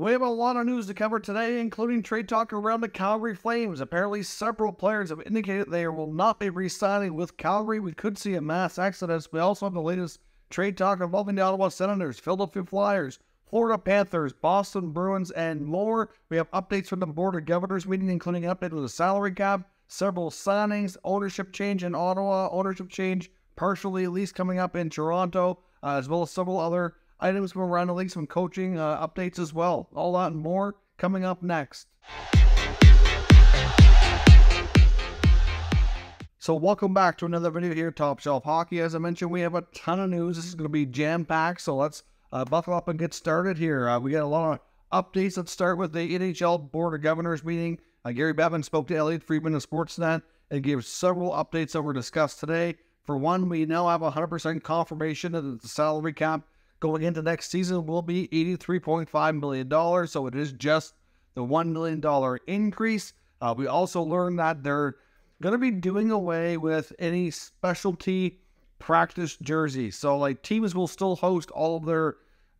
We have a lot of news to cover today, including trade talk around the Calgary Flames. Apparently, several players have indicated they will not be re-signing with Calgary. We could see a mass exodus. We also have the latest trade talk involving the Ottawa Senators, Philadelphia Flyers, Florida Panthers, Boston Bruins, and more. We have updates from the Board of Governors meeting, including an update on the salary cap, several signings, ownership change in Ottawa, ownership change partially at least coming up in Toronto, as well as several other items from around the league, some coaching updates as well. All that and more coming up next. So welcome back to another video here, Top Shelf Hockey. As I mentioned, we have a ton of news. This is going to be jam-packed, so let's buckle up and get started here. We got a lot of updates. Let's start with the NHL Board of Governors meeting. Gary Bettman spoke to Elliot Friedman of Sportsnet and gave several updates that were discussed today. For one, we now have 100% confirmation that the salary cap going into next season will be $83.5 million, so it is just the $1 million increase. We also learned that they're going to be doing away with any specialty practice jerseys. So, like, teams will still host all of their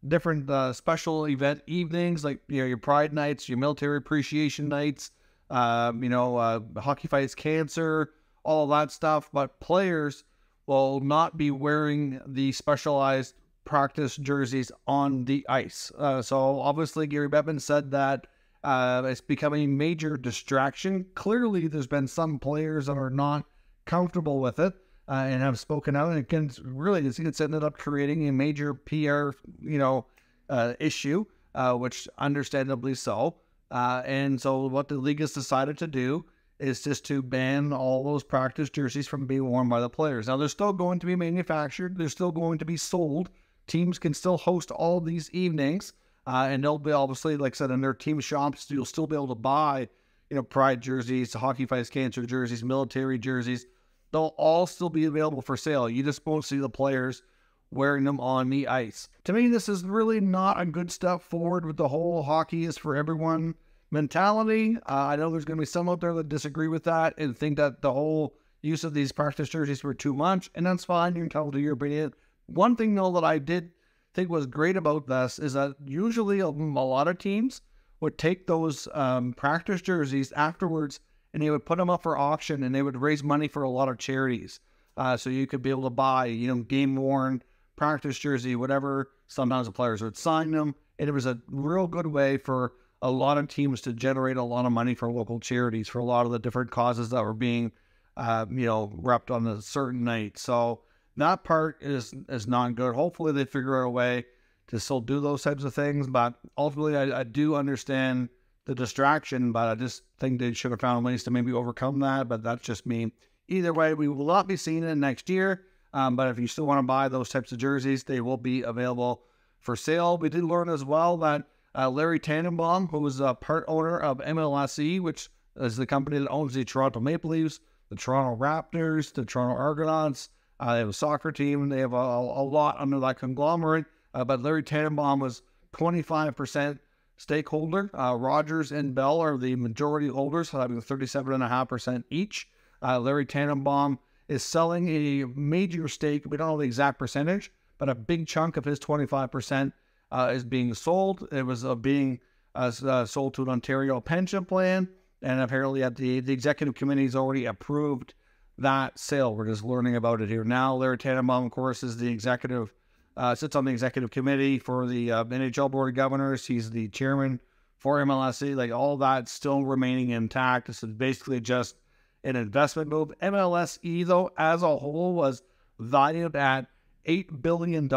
different special event evenings, like, you know, your Pride nights, your military appreciation nights, Hockey Fights Cancer, all of that stuff. But players will not be wearing the specialized practice jerseys on the ice. So obviously Gary Bettman said that it's becoming a major distraction. Clearly there's been some players that are not comfortable with it and have spoken out, and it can really, it's ended up creating a major PR issue, which understandably so. And so what the league has decided to do is just to ban all those practice jerseys from being worn by the players. Now, they're still going to be manufactured. They're still going to be sold. Teams can still host all these evenings, and they'll be, obviously, like I said, in their team shops, you'll still be able to buy, Pride jerseys, Hockey Fights Cancer jerseys, military jerseys. They'll all still be available for sale. You just won't see the players wearing them on the ice. To me, this is really not a good step forward with the whole hockey is for everyone mentality. I know there's going to be some out there that disagree with that and think that the whole use of these practice jerseys were too much, and that's fine. You can tell to your opinion. One thing, though, that I did think was great about this is that usually a lot of teams would take those practice jerseys afterwards and they would put them up for auction, and they would raise money for a lot of charities. So you could be able to buy, game-worn practice jersey, whatever. Sometimes the players would sign them, and it was a real good way for a lot of teams to generate a lot of money for local charities for a lot of the different causes that were being, repped on a certain night. So that part is not good. Hopefully they figure out a way to still do those types of things, but ultimately I do understand the distraction, but I just think they should have found ways to maybe overcome that, but that's just me. Either way, we will not be seeing it next year, but if you still want to buy those types of jerseys, they will be available for sale. We did learn as well that Larry Tannenbaum, who was a part owner of MLSE, which is the company that owns the Toronto Maple Leafs, the Toronto Raptors, the Toronto Argonauts. They have a soccer team. They have a lot under that conglomerate. But Larry Tannenbaum was 25% stakeholder. Rogers and Bell are the majority holders, having 37.5% each. Larry Tannenbaum is selling a major stake. We don't know the exact percentage, but a big chunk of his 25% is being sold. It was being sold to an Ontario pension plan, and apparently at the executive committee has already approved that sale. We're just learning about it here now. Larry Tannenbaum, of course, is the executive, sits on the executive committee for the NHL Board of Governors. He's the chairman for MLSE. Like, all that still remaining intact. This is basically just an investment move. MLSE, though, as a whole, was valued at $8 billion,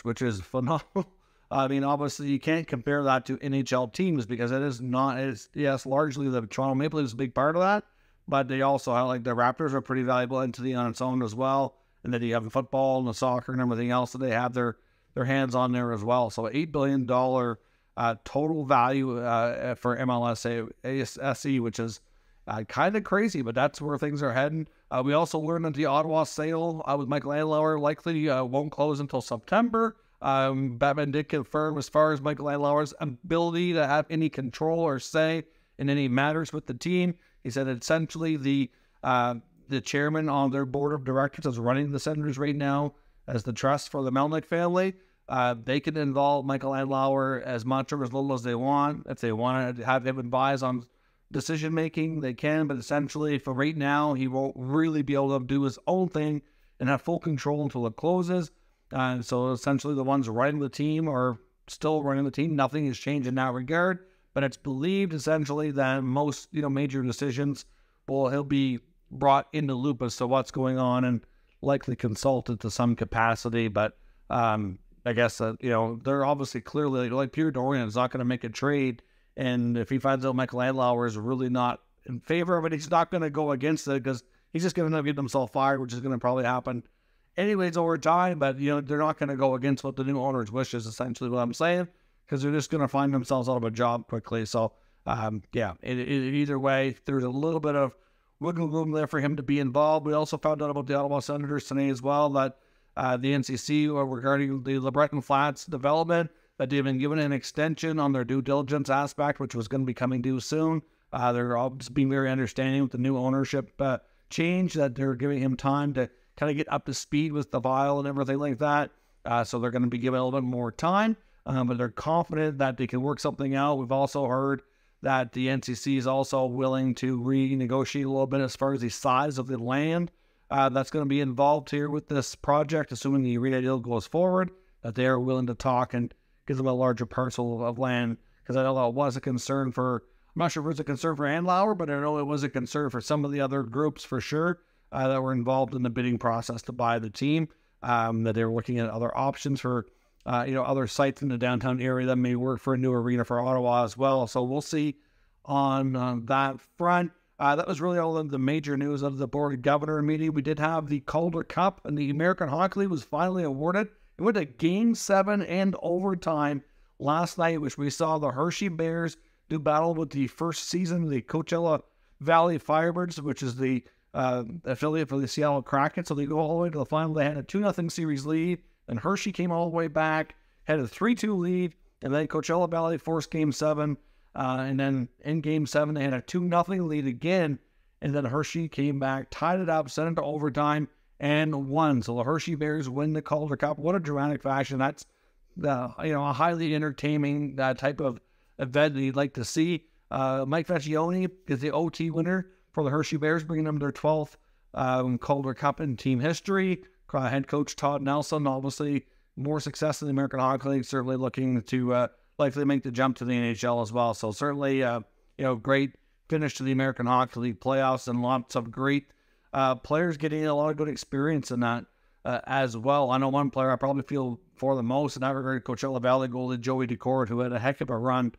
which is phenomenal. I mean, obviously, you can't compare that to NHL teams because it is not, yes, largely the Toronto Maple Leafs is a big part of that, but they also have, like, the Raptors are pretty valuable entity on its own as well, and then you have the football and the soccer and everything else that they have their hands on there as well. So $8 billion total value for MLSE, which is kind of crazy, but that's where things are heading. We also learned that the Ottawa sale with Michael Andlauer likely won't close until September. Bettman did confirm as far as Michael Andlauer's ability to have any control or say in any matters with the team. He said essentially the chairman on their board of directors is running the Senators right now as the trust for the Melnyk family. They can involve Michael Andlauer as much or as little as they want. If they want to have him advise on decision-making, they can. But essentially, for right now, he won't really be able to do his own thing and have full control until it closes. So essentially, the ones running the team are still running the team. Nothing has changed in that regard. But it's believed, essentially, that most major decisions, he'll be brought into loop as to what's going on and likely consulted to some capacity. But I guess, they're obviously clearly, like Pierre Dorion is not going to make a trade. And if he finds out Michael Andlauer is really not in favor of it, he's not going to go against it because he's just going to get himself fired, which is going to probably happen anyways over time. But, they're not going to go against what the new owner's wishes, essentially what I'm saying, because they're just going to find themselves out of a job quickly. So, either way, there's a little bit of wiggle room there for him to be involved. We also found out about the Ottawa Senators today as well, that the NCC regarding the LeBreton Flats development, that they've been given an extension on their due diligence aspect, which was going to be coming due soon. They're all just being very understanding with the new ownership change, that they're giving him time to kind of get up to speed with the vial and everything like that. So they're going to be given a little bit more time, but they're confident that they can work something out. We've also heard that the NCC is also willing to renegotiate a little bit as far as the size of the land that's going to be involved here with this project, assuming the arena deal goes forward, that they are willing to talk and give them a larger parcel of land, because I know that was a concern for, I'm not sure if it was a concern for Andlauer, but I know it was a concern for some of the other groups for sure that were involved in the bidding process to buy the team, that they were looking at other options for, other sites in the downtown area that may work for a new arena for Ottawa as well. So we'll see on that front. That was really all of the major news of the Board of Governor meeting. We did have the Calder Cup, and the American Hockey League was finally awarded. It went to Game 7 and overtime last night, which we saw the Hershey Bears do battle with the first season of the Coachella Valley Firebirds, which is the affiliate for the Seattle Kraken. So they go all the way to the final. They had a 2-0 series lead, and Hershey came all the way back, had a 3-2 lead, and then Coachella Valley forced Game 7. And then in Game 7, they had a 2-0 lead again, and then Hershey came back, tied it up, sent it to overtime, and won. So the Hershey Bears win the Calder Cup. What a dramatic fashion. That's a highly entertaining type of event that you'd like to see. Mike Vecchione is the OT winner for the Hershey Bears, bringing them their 12th Calder Cup in team history. Head coach Todd Nelson, obviously more success in the American Hockey League, certainly looking to likely make the jump to the NHL as well. So certainly, great finish to the American Hockey League playoffs, and lots of great players getting a lot of good experience in that as well. I know one player I probably feel for the most in that regard, Coachella Valley goalie Joey Decourt, who had a heck of a run.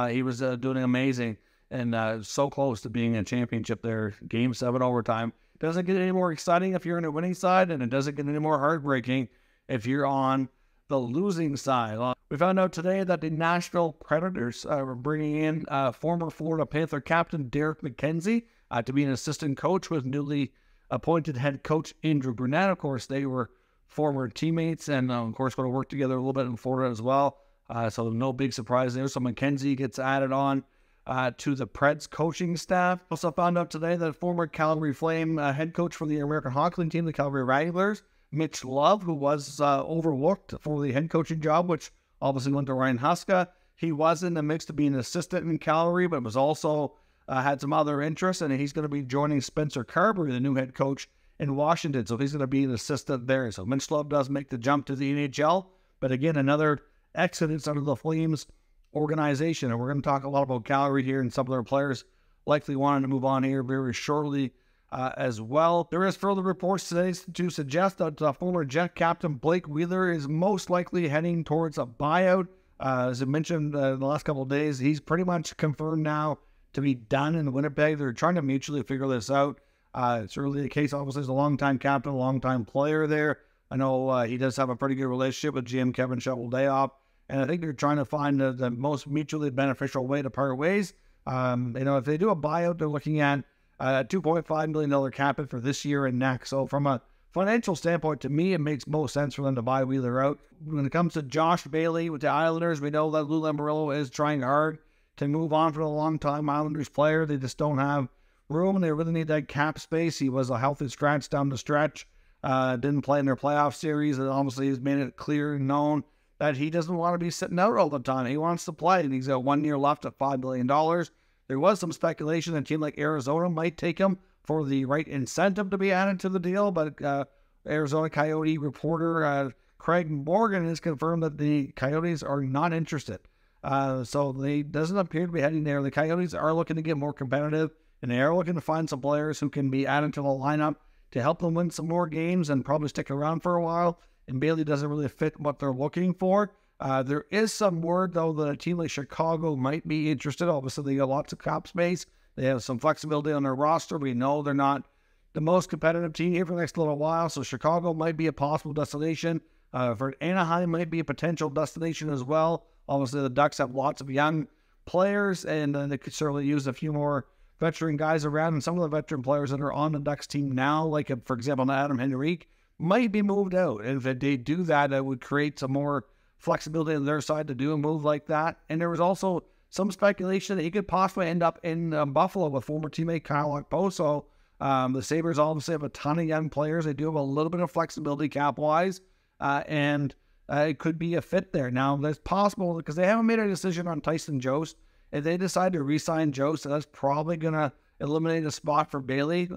He was doing amazing and so close to being a championship there. Game 7 overtime. Doesn't get any more exciting if you're on the winning side, and it doesn't get any more heartbreaking if you're on the losing side. We found out today that the Nashville Predators were bringing in former Florida Panther captain Derek McKenzie to be an assistant coach with newly appointed head coach Andrew Brunette. Of course, they were former teammates and, of course, going to work together a little bit in Florida as well. So no big surprise there. So McKenzie gets added on to the Preds coaching staff. Also found out today that former Calgary Flame head coach for the American Hockey League team, the Calgary Wranglers, Mitch Love, who was overlooked for the head coaching job, which obviously went to Ryan Huska. He was in the mix to be an assistant in Calgary, but was also had some other interests, and he's going to be joining Spencer Carberry, the new head coach in Washington. So he's going to be an assistant there. So Mitch Love does make the jump to the NHL, but again, another exodus out of the Flames organization. And we're going to talk a lot about Calgary here, and some of their players likely wanting to move on here very shortly as well. There is further reports today to suggest that former Jet captain Blake Wheeler is most likely heading towards a buyout. As I mentioned in the last couple of days, he's pretty much confirmed now to be done in Winnipeg. They're trying to mutually figure this out. It's really the case. Obviously, he's a longtime captain, a longtime player there. I know he does have a pretty good relationship with GM Kevin Shovel-Dayoff, and I think they're trying to find the most mutually beneficial way to part ways. If they do a buyout, they're looking at a $2.5 million cap hit for this year and next. So from a financial standpoint, to me, it makes most sense for them to buy Wheeler out. When it comes to Josh Bailey with the Islanders, we know that Lou Lamoriello is trying hard to move on from a long-time Islanders player. They just don't have room, and they really need that cap space. He was a healthy scratch down the stretch. Didn't play in their playoff series, and obviously has made it clear and known that he doesn't want to be sitting out all the time. He wants to play, and he's got 1 year left at $5 million. There was some speculation that a team like Arizona might take him for the right incentive to be added to the deal, but Arizona Coyote reporter Craig Morgan has confirmed that the Coyotes are not interested. So they doesn't appear to be heading there. The Coyotes are looking to get more competitive, and they are looking to find some players who can be added to the lineup to help them win some more games and probably stick around for a while. And Bailey doesn't really fit what they're looking for. There is some word, though, that a team like Chicago might be interested. Obviously, they got lots of cap space. They have some flexibility on their roster. We know they're not the most competitive team here for the next little while, so Chicago might be a possible destination. For Anaheim might be a potential destination as well. Obviously, the Ducks have lots of young players, and they could certainly use a few more veteran guys around. And some of the veteran players that are on the Ducks team now, like, for example, Adam Henrique, might be moved out. And if they do that, it would create some more flexibility on their side to do a move like that. And there was also some speculation that he could possibly end up in Buffalo with former teammate Kyle Okposo. The Sabres obviously have a ton of young players. They do have a little bit of flexibility cap-wise, and it could be a fit there. Now, that's possible because they haven't made a decision on Tyson Jost. If they decide to re-sign Jost, that's probably going to eliminate a spot for Bailey.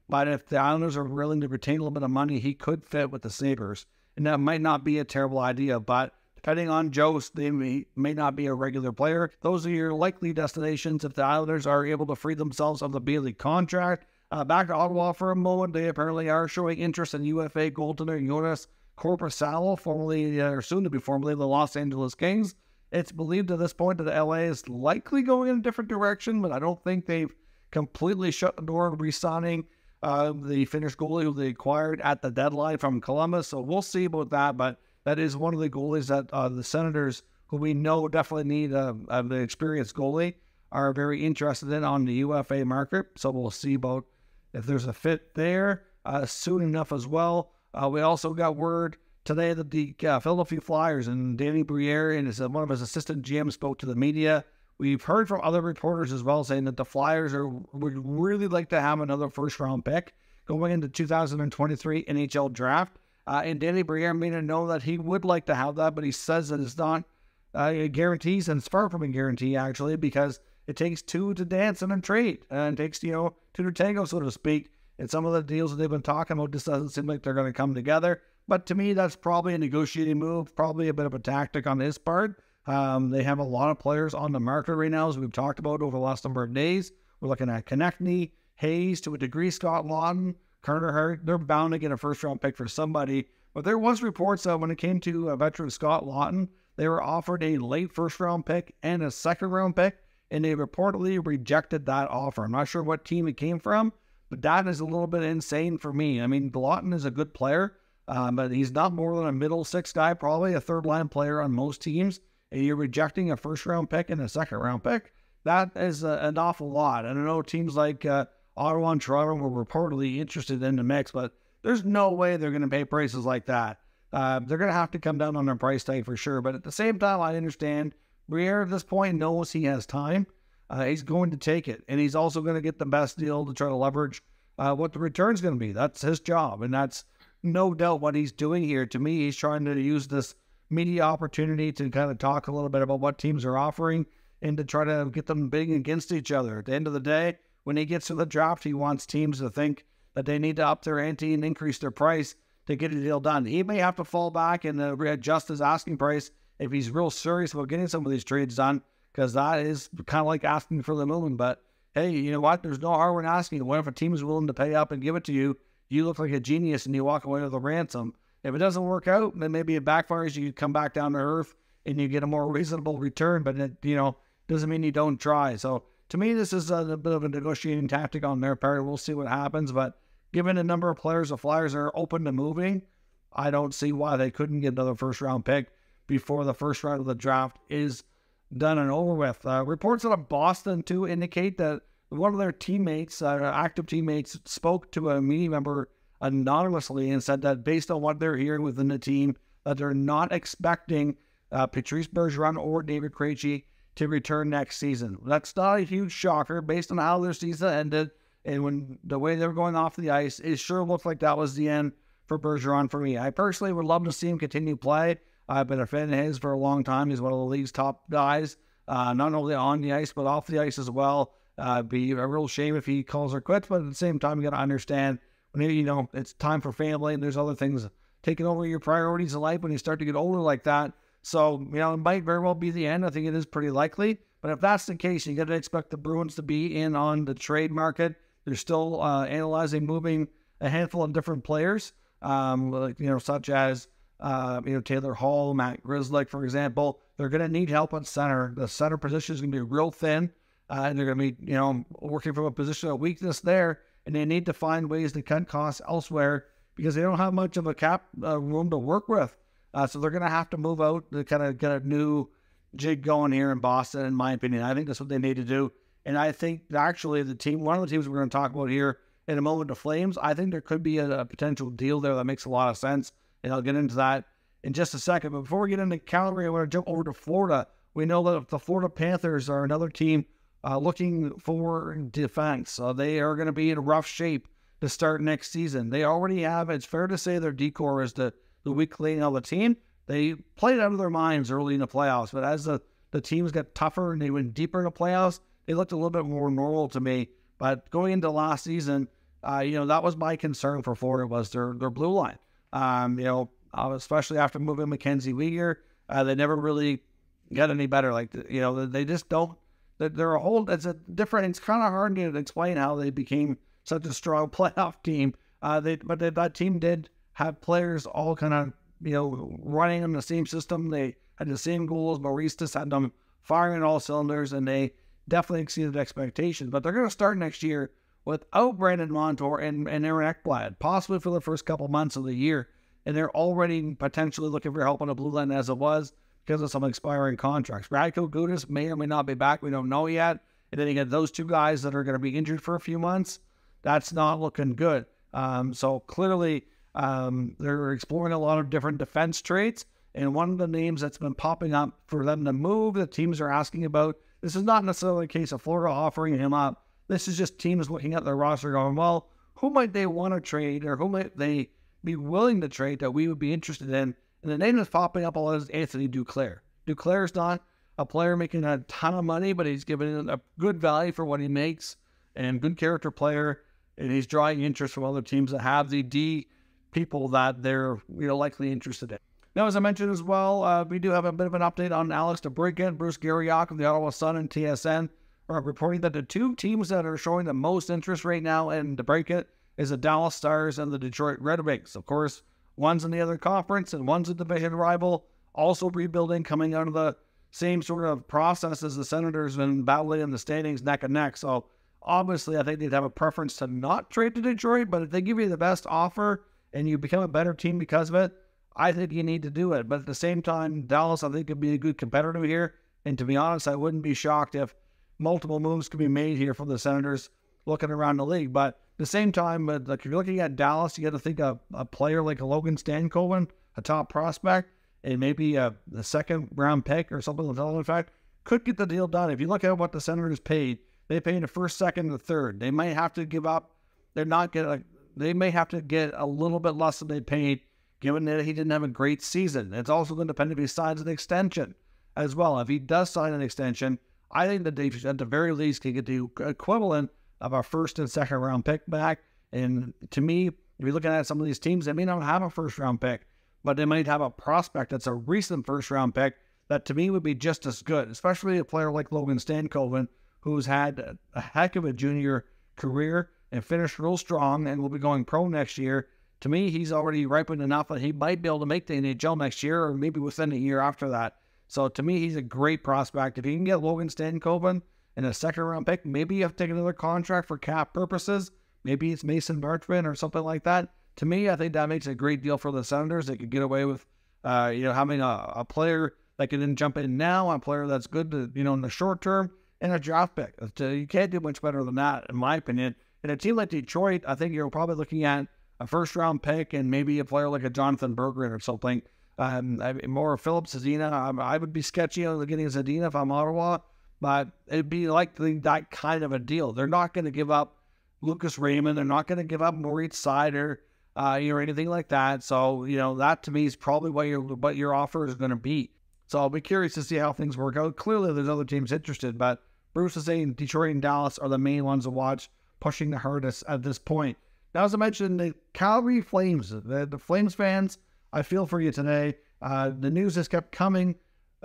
But if the Islanders are willing to retain a little bit of money, he could fit with the Sabres. And that might not be a terrible idea, but depending on Jost, they may not be a regular player. Those are your likely destinations if the Islanders are able to free themselves of the Bailey contract. Back to Ottawa for a moment, they apparently are showing interest in UFA goaltender Jonas Korpisalo, formerly, or soon to be formerly, the Los Angeles Kings. It's believed at this point that LA is likely going in a different direction, but I don't think they've completely shut the door of re-signing the Finnish goalie who they acquired at the deadline from Columbus. So we'll see about that, but that is one of the goalies that the Senators, who we know definitely need the experienced goalie, are very interested in on the UFA market. So we'll see about if there's a fit there soon enough as well. We also got word today that the Philadelphia Flyers and Danny Briere and one of his assistant GMs spoke to the media. We've heard from other reporters as well saying that the Flyers would really like to have another first-round pick going into 2023 NHL draft. And Danny Briere made it known that he would like to have that, but he says that it's not a guarantee, and it's far from a guarantee, actually, because it takes two to dance in a trade, and it takes, two to tango, so to speak. And some of the deals that they've been talking about just doesn't seem like they're going to come together. But to me, that's probably a negotiating move, probably a bit of a tactic on his part. They have a lot of players on the market right now, as we've talked about over the last number of days. We're looking at Konechny, Hayes, to a degree, Scott Laughton, Carter Hart. They're bound to get a first-round pick for somebody. But there was reports that when it came to veteran Scott Laughton, they were offered a late first-round pick and a second-round pick, and they reportedly rejected that offer. I'm not sure what team it came from, but that is a little bit insane for me. I mean, Laughton is a good player, but he's not more than a middle six guy, probably a third-line player on most teams. And you're rejecting a first-round pick and a second-round pick. That is an awful lot. And I know teams like Ottawa and Toronto were reportedly interested in the mix, but there's no way they're going to pay prices like that. They're going to have to come down on their price tag for sure. But at the same time, I understand Briere at this point knows he has time. He's going to take it. And he's also going to get the best deal to try to leverage what the return's going to be. That's his job. And that's no doubt what he's doing here. To me, he's trying to use this media opportunity to kind of talk a little bit about what teams are offering and to try to get them bidding against each other. At the end of the day, when he gets to the draft, he wants teams to think that they need to up their ante and increase their price to get a deal done. He may have to fall back and readjust his asking price if he's real serious about getting some of these trades done, because that is kind of like asking for the moon. But hey, you know what? There's no harm in asking. What if a team is willing to pay up and give it to you? You look like a genius and you walk away with a ransom. If it doesn't work out, then maybe it backfires. You come back down to earth and you get a more reasonable return, but it, doesn't mean you don't try. So to me, this is a bit of a negotiating tactic on their part. We'll see what happens, but given the number of players the Flyers are open to moving, I don't see why they couldn't get another first-round pick before the first round of the draft is done and over with. Reports out of Boston, too, indicate that one of their teammates, active teammates, spoke to a media member anonymously and said that based on what they're hearing within the team, that they're not expecting Patrice Bergeron or David Krejci to return next season. That's not a huge shocker based on how their season ended and when the way they were going off the ice. It sure looked like that was the end for Bergeron for me. I personally would love to see him continue play. I've been a fan of his for a long time. He's one of the league's top guys, not only on the ice, but off the ice as well. Be a real shame if he calls her quits, but at the same time, you got to understand when it's time for family and there's other things taking over your priorities in life when you start to get older like that. So, it might very well be the end. I think it is pretty likely. But if that's the case, you got to expect the Bruins to be in on the trade market. They're still analyzing moving a handful of different players, such as Taylor Hall, Matt Grzelcyk, for example. They're going to need help at center. The center position is going to be real thin, and they're going to be working from a position of weakness there. And they need to find ways to cut costs elsewhere because they don't have much of a cap room to work with. So they're going to have to move out to kind of get a new jig going here in Boston, in my opinion. I think that's what they need to do. And I think actually one of the teams we're going to talk about here in a moment, the Flames, I think there could be a potential deal there that makes a lot of sense. And I'll get into that in just a second. But before we get into Calgary, I want to jump over to Florida. We know that the Florida Panthers are another team looking for defense. They are going to be in rough shape to start next season. They already have, it's fair to say, their decor is the weak link of the team. They played out of their minds early in the playoffs, but as the teams got tougher and they went deeper in the playoffs, they looked a little bit more normal to me. But going into last season, that was my concern for Florida was their blue line. Especially after moving Mackenzie Weegar, they never really got any better. They just don't. They're a whole. It's kind of hard to explain how they became such a strong playoff team. That team did have players all kind of running in the same system. They had the same goals. Maurice just had them firing on all cylinders, and they definitely exceeded expectations. But they're going to start next year without Brandon Montour and Aaron Ekblad, possibly for the first couple months of the year. And they're already potentially looking for help on the blue line as it was because of some expiring contracts. Radko Gudas may or may not be back. We don't know yet. And then you get those two guys that are going to be injured for a few months. That's not looking good. So clearly they're exploring a lot of different defense traits. And one of the names that's been popping up for them to move, that teams are asking about, this is not necessarily a case of Florida offering him up. This is just teams looking at their roster going, well, who might they want to trade or who might they be willing to trade that we would be interested in? And the name that's popping up a lot is Anthony Duclair. Duclair's not a player making a ton of money, but he's given a good value for what he makes and good character player. And he's drawing interest from other teams that have the D people that they're likely interested in. Now, as I mentioned as well, we do have a bit of an update on Alex Debrincat. Bruce Garriock of the Ottawa Sun and TSN are reporting that the two teams that are showing the most interest right now in Debrincat is the Dallas Stars and the Detroit Red Wings. Of course, one's in the other conference and one's a division rival, also rebuilding, coming out of the same sort of process as the Senators and battling in the standings neck and neck. So obviously, I think they'd have a preference to not trade to Detroit, but if they give you the best offer and you become a better team because of it, I think you need to do it. But at the same time, Dallas, I think, could be a good competitor here. And to be honest, I wouldn't be shocked if multiple moves could be made here from the Senators looking around the league. But at the same time, if you're looking at Dallas, you got to think of a player like a Logan Stankoven, a top prospect, and maybe the second-round pick or something like that, in fact, could get the deal done. If you look at what the Senators paid, they paid the first, second, and the third. They might have to give up. They may have to get a little bit less than they paid, given that he didn't have a great season. It's also going to depend if he signs an extension as well. If he does sign an extension, I think that they, at the very least, can get the equivalent of a first and second round pick back. And to me, if you're looking at some of these teams, they may not have a first round pick, but they might have a prospect that's a recent first round pick that to me would be just as good, especially a player like Logan Stankoven, who's had a heck of a junior career and finished real strong and will be going pro next year. To me, he's already ripened enough that he might be able to make the NHL next year or maybe within a year after that. So to me, he's a great prospect. If you can get Logan Stankoven in a second-round pick, maybe you have to take another contract for cap purposes. Maybe it's Mason Marchment or something like that. To me, I think that makes a great deal for the Senators. They could get away with, having a player that can then jump in now, a player that's good to, in the short term, and a draft pick. You can't do much better than that, in my opinion. In a team like Detroit, I think you're probably looking at a first-round pick and maybe a player like a Jonathan Berggren or something. More Philip Zadina. I would be sketchy on getting Zadina if I'm Ottawa, but it'd be likely that kind of a deal. They're not going to give up Lucas Raymond. They're not going to give up Moritz Seider. or anything like that. So, that to me is probably what your offer is going to be. So I'll be curious to see how things work out. Clearly, there's other teams interested, but Bruce is saying Detroit and Dallas are the main ones to watch, pushing the hardest at this point. Now, as I mentioned, the Calgary Flames, the Flames fans, I feel for you today. The news has kept coming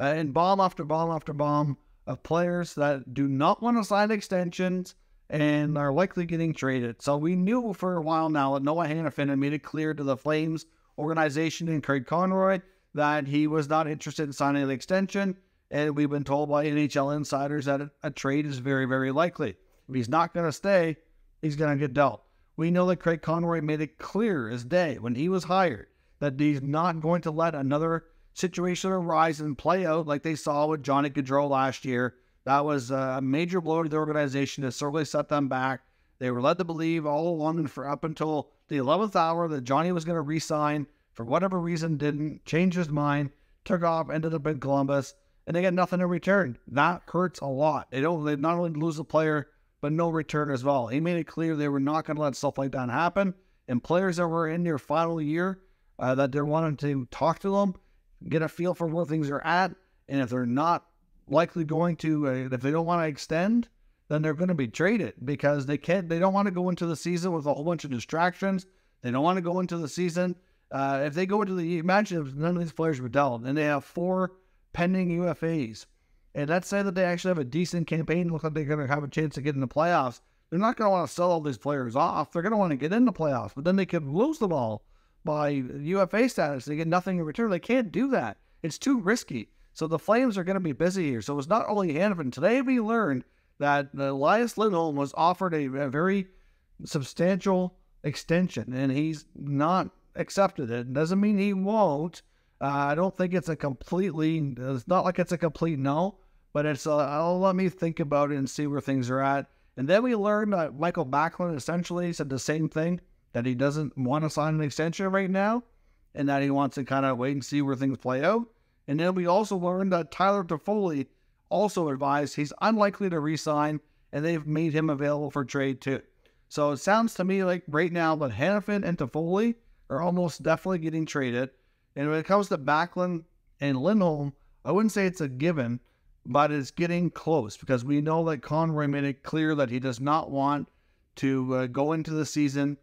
in bomb after bomb after bomb of players that do not want to sign extensions and are likely getting traded. So we knew for a while now that Noah Hanifin had made it clear to the Flames organization and Craig Conroy that he was not interested in signing an extension. And we've been told by NHL insiders that a trade is very, very likely. If he's not going to stay, he's going to get dealt. We know that Craig Conroy made it clear as day when he was hired that he's not going to let another situation arise and play out like they saw with Johnny Gaudreau last year. That was a major blow to the organization that certainly set them back. They were led to believe all along and for up until the 11th hour that Johnny was going to re-sign. For whatever reason, didn't, change his mind, took off, ended up in Columbus, and they get nothing in return. That hurts a lot. They not only lose the player, but no return as well. He made it clear they were not going to let stuff like that happen. And players that were in their final year, that they wanted to talk to them, get a feel for where things are at, and if they're not likely going to, if they don't want to extend, then they're going to be traded because they don't want to go into the season with a whole bunch of distractions. They don't want to go into the season. If they go into imagine if none of these players were dealt and they have 4 pending UFAs, and let's say that they actually have a decent campaign, look like they're going to have a chance to get in the playoffs. They're not going to want to sell all these players off. They're going to want to get in the playoffs, but then they could lose them all by UFA status. They get nothing in return. They can't do that. It's too risky. So the Flames are going to be busy here. So it's not only Hanifin. Today we learned that Elias Lindholm was offered a very substantial extension, and he's not accepted it. It doesn't mean he won't. I don't think it's it's not like it's a complete no, but it's I'll let me think about it and see where things are at. And then we learned that Michael Backlund essentially said the same thing, that he doesn't want to sign an extension right now, and that he wants to kind of wait and see where things play out. And then we also learned that Tyler Toffoli also advised he's unlikely to re-sign, and they've made him available for trade too. So it sounds to me like right now that Hanifin and Toffoli are almost definitely getting traded. And when it comes to Backlund and Lindholm, I wouldn't say it's a given, but it's getting close because we know that Conroy made it clear that he does not want to go into the season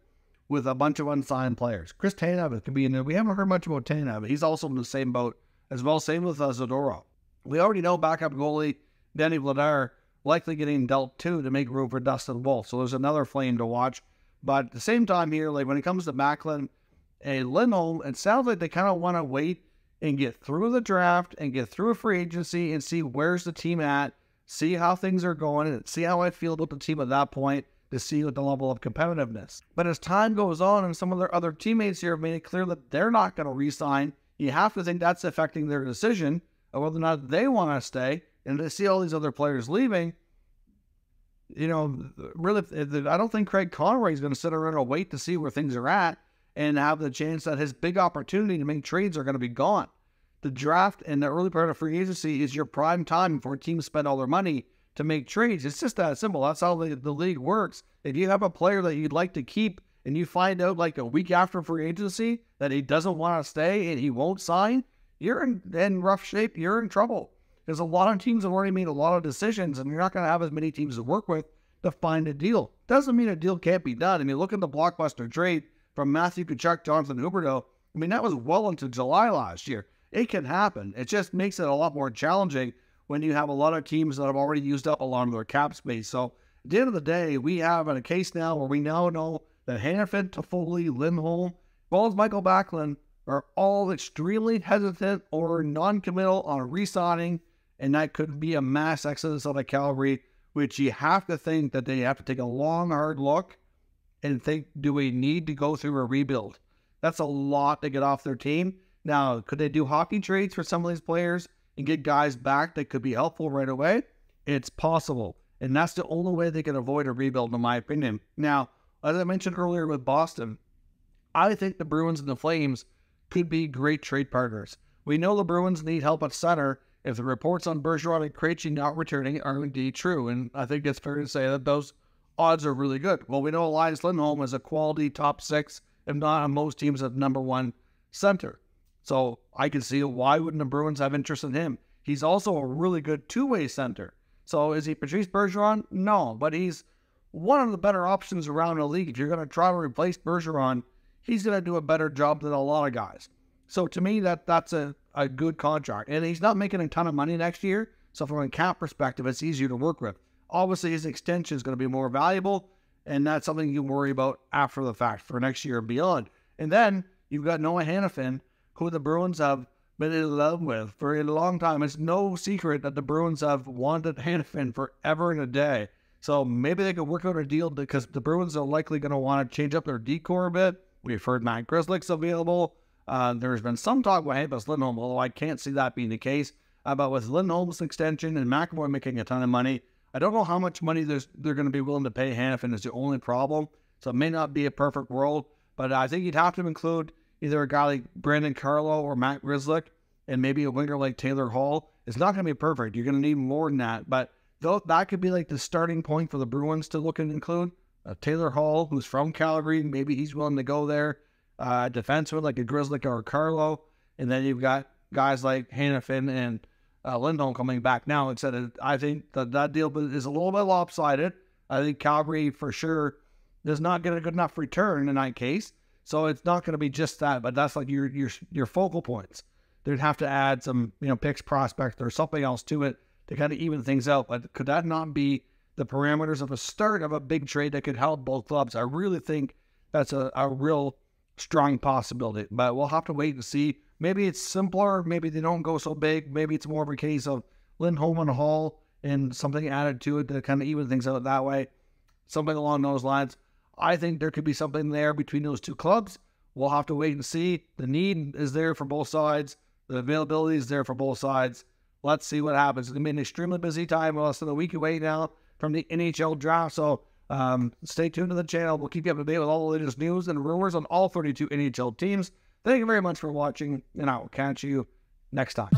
with a bunch of unsigned players. Chris Tanev could be in there. We haven't heard much about Tanev. He's also in the same boat as well. Same with Zadorov. We already know backup goalie Denny Vladar likely getting dealt too to make room for Dustin Wolf. So there's another Flame to watch. But at the same time here, like when it comes to Backlund and Lindholm, it sounds like they kind of want to wait and get through the draft and get through a free agency and see where's the team at, see how things are going, and see how I feel about the team at that point to see what the level of competitiveness. But as time goes on and some of their other teammates here have made it clear that they're not going to re-sign, you have to think that's affecting their decision of whether or not they want to stay. And to see all these other players leaving, really, I don't think Craig Conroy is going to sit around and wait to see where things are at and have the chance that his big opportunity to make trades are going to be gone. The draft and the early part of free agency is your prime time before teams spend all their money to make trades. It's just that simple. That's how the league works. If you have a player that you'd like to keep and you find out like a week after free agency that he doesn't want to stay and he won't sign, you're in rough shape. You're in trouble. Because a lot of teams have already made a lot of decisions, and you're not going to have as many teams to work with to find a deal. Doesn't mean a deal can't be done. I mean, look at the blockbuster trade from Matthew Tkachuk, Jonathan Huberdeau. I mean, that was well into July last year. It can happen. It just makes it a lot more challenging when you have a lot of teams that have already used up a lot of their cap space. So at the end of the day, we have a case now where we now know that Hanifin, Toffoli, Lindholm, as well as Michael Backlund, are all extremely hesitant or non-committal on re-signing, and that could be a mass exodus out of Calgary, which you have to think that they have to take a long, hard look and think, do we need to go through a rebuild? That's a lot to get off their team. Now, could they do hockey trades for some of these players and get guys back that could be helpful right away? It's possible, and that's the only way they can avoid a rebuild, in my opinion. Now, as I mentioned earlier with Boston, I think the Bruins and the Flames could be great trade partners. We know the Bruins need help at center if the reports on Bergeron and Krejci not returning are indeed true, and I think it's fair to say that those odds are really good. Well, we know Elias Lindholm is a quality top 6 if not on most teams, at number one center. So I can see why wouldn't the Bruins have interest in him. He's also a really good two-way center. So is he Patrice Bergeron? No, but he's one of the better options around the league. If you're going to try to replace Bergeron, he's going to do a better job than a lot of guys. So to me, that's a good contract. And he's not making a ton of money next year. So from a cap perspective, it's easier to work with. Obviously, his extension is going to be more valuable, and that's something you can worry about after the fact for next year and beyond. And then you've got Noah Hanifin, who the Bruins have been in love with for a long time. It's no secret that the Bruins have wanted Hanifin forever and a day. So maybe they could work out a deal because the Bruins are likely going to want to change up their decor a bit. We've heard Matt Grzelcyk's available. There's been some talk about Hampus Lindholm, although I can't see that being the case. But with Lindholm's extension and McAvoy making a ton of money, I don't know how much money they're going to be willing to pay Hanifin is the only problem. So it may not be a perfect world, but I think you'd have to include either a guy like Brandon Carlo or Matt Grzelcyk, and maybe a winger like Taylor Hall. It's not going to be perfect. You're going to need more than that. But that could be like the starting point for the Bruins to look and include. Taylor Hall, who's from Calgary, maybe he's willing to go there. Defenseman like a Grzelcyk or a Carlo. And then you've got guys like Hanifin and Lindholm coming back now. I think that deal is a little bit lopsided. I think Calgary for sure does not get a good enough return in that case. So it's not going to be just that, but that's like your focal points. They'd have to add some, picks, prospect, or something else to it to kind of even things out. But could that not be the parameters of a start of a big trade that could help both clubs? I really think that's a real strong possibility. But we'll have to wait and see. Maybe it's simpler. Maybe they don't go so big. Maybe it's more of a case of Lindholm and Hall and something added to it to kind of even things out that way. Something along those lines. I think there could be something there between those two clubs. We'll have to wait and see. The need is there for both sides. The availability is there for both sides. Let's see what happens. It's going to be an extremely busy time. We're less than a week away now from the NHL draft. So stay tuned to the channel. We'll keep you up to date with all the latest news and rumors on all 32 NHL teams. Thank you very much for watching, and I will catch you next time.